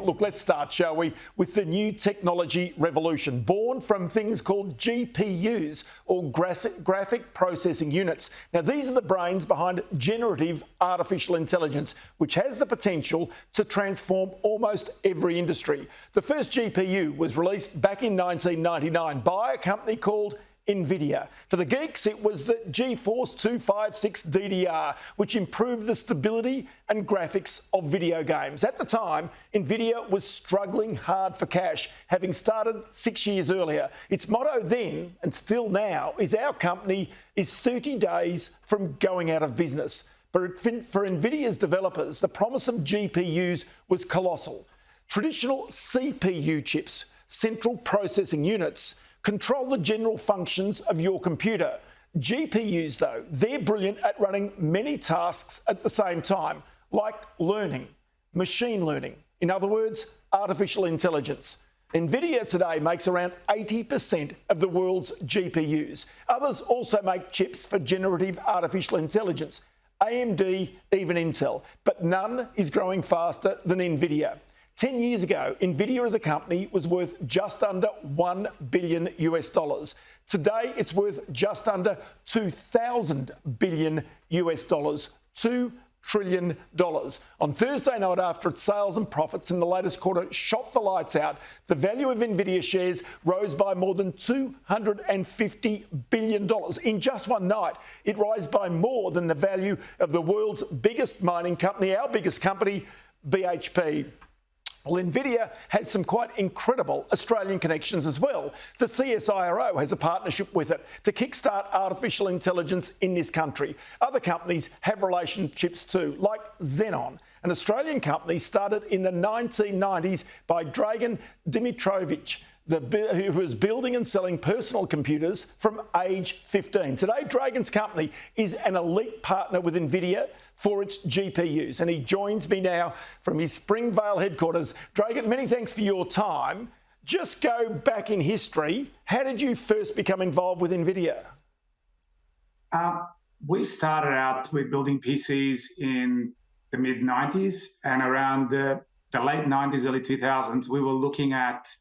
Look, let's start, shall we, with the new technology revolution, born from things called GPUs, or graphic processing units. Now, these are the brains behind generative artificial intelligence, which has the potential to transform almost every industry. The first GPU was released back in 1999 by a company called Nvidia. For the geeks, it was the GeForce 256 DDR, which improved the stability and graphics of video games. At the time, Nvidia was struggling hard for cash, having started 6 years earlier. Its motto then, and still now, is our company is 30 days from going out of business. But for Nvidia's developers, the promise of GPUs was colossal. Traditional CPU chips, central processing units, control the general functions of your computer. GPUs, though, they're brilliant at running many tasks at the same time, like learning, machine learning. In other words, artificial intelligence. Nvidia today makes around 80% of the world's GPUs. Others also make chips for generative artificial intelligence. AMD, even Intel. But none is growing faster than Nvidia. 10 years ago, Nvidia as a company was worth just under $1 billion US. Today, it's worth just under 2,000 billion US dollars, $2 trillion. On Thursday night, after its sales and profits in the latest quarter shot the lights out, the value of Nvidia shares rose by more than $250 billion. In just one night, it rose by more than the value of the world's biggest mining company, our biggest company, BHP. Well, Nvidia has some quite incredible Australian connections as well. The CSIRO has a partnership with it to kickstart artificial intelligence in this country. Other companies have relationships too, like Xenon, an Australian company started in the 1990s by Dragan Dimitrovic, who was building and selling personal computers from age 15. Today, Dragan's company is an elite partner with Nvidia for its GPUs, and he joins me now from his Springvale headquarters. Dragan, many thanks for your time. Just go back in history. How did you first become involved with Nvidia? We started out with building PCs in the mid-90s, and around the late 90s, early 2000s, we were looking at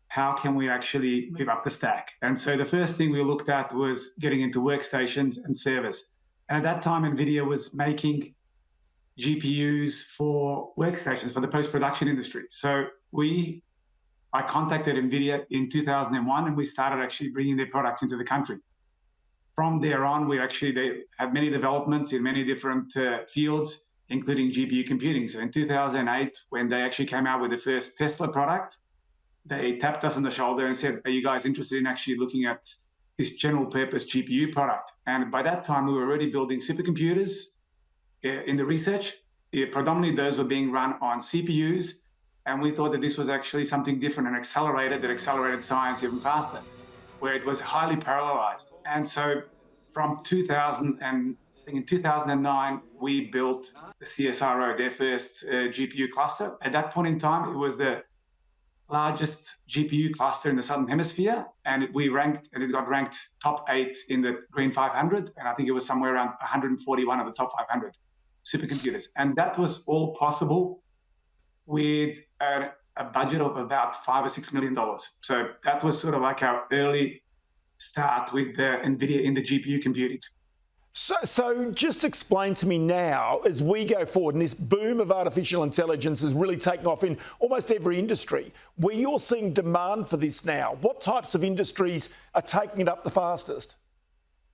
how can we actually move up the stack. And so the first thing we looked at was getting into workstations and servers. And at that time, Nvidia was making GPUs for workstations for the post-production industry. So I contacted Nvidia in 2001, and we started actually bringing their products into the country. From there on, they had many developments in many different fields, including GPU computing. So in 2008, when they actually came out with the first Tesla product, they tapped us on the shoulder and said, are you guys interested in actually looking at this general purpose GPU product? And by that time, we were already building supercomputers in the research. Predominantly, those were being run on CPUs. And we thought that this was actually something different and that accelerated science even faster, where it was highly parallelized. And so from 2009, we built the CSIRO, their first GPU cluster. At that point in time, it was the largest GPU cluster in the Southern Hemisphere, and it got ranked top 8 in the Green 500, and I think it was somewhere around 141 of the top 500 supercomputers. And that was all possible with a budget of about $5 or $6 million. So that was sort of like our early start with the Nvidia in the GPU computing. So just explain to me now, as we go forward, and this boom of artificial intelligence is really taking off in almost every industry, where you're seeing demand for this now. What types of industries are taking it up the fastest?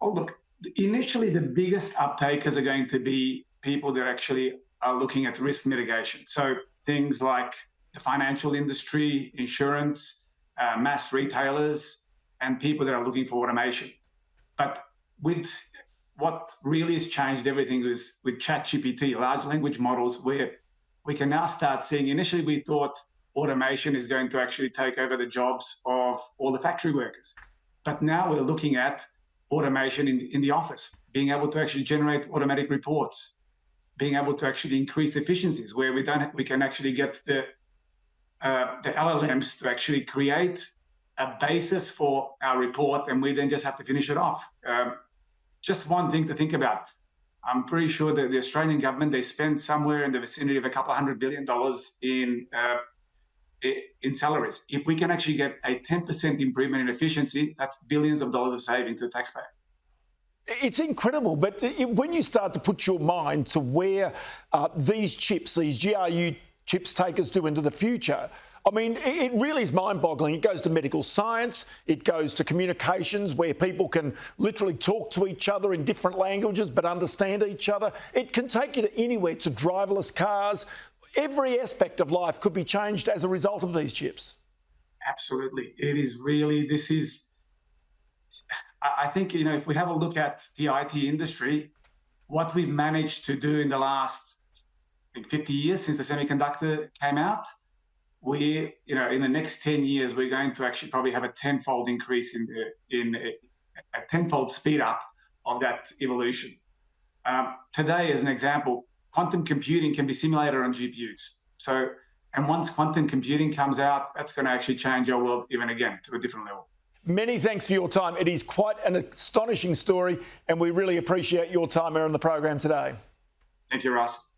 Oh, look, initially the biggest uptakers are going to be people that actually are looking at risk mitigation. So things like the financial industry, insurance, mass retailers, and people that are looking for automation. But what really has changed everything is with ChatGPT, large language models, where we can now start seeing, initially we thought automation is going to actually take over the jobs of all the factory workers. But now we're looking at automation in the office, being able to actually generate automatic reports, being able to actually increase efficiencies, where we can actually get the LLMs to actually create a basis for our report, and we then just have to finish it off. Just one thing to think about. I'm pretty sure that the Australian government, they spend somewhere in the vicinity of $200 billion in in salaries. If we can actually get a 10% improvement in efficiency, that's billions of dollars of saving to the taxpayer. It's incredible, but when you start to put your mind to where these chips, these GRU chips take us to into the future, I mean, it really is mind-boggling. It goes to medical science, it goes to communications where people can literally talk to each other in different languages but understand each other. It can take you to anywhere, to driverless cars. Every aspect of life could be changed as a result of these chips. Absolutely. It is really, I think, if we have a look at the IT industry, what we've managed to do in the last, I think, 50 years since the semiconductor came out, in the next 10 years, we're going to actually probably have a tenfold increase in a tenfold speed up of that evolution. Today, as an example, quantum computing can be simulated on GPUs. And once quantum computing comes out, that's going to actually change our world even again to a different level. Many thanks for your time. It is quite an astonishing story, and we really appreciate your time here on the program today. Thank you, Ross.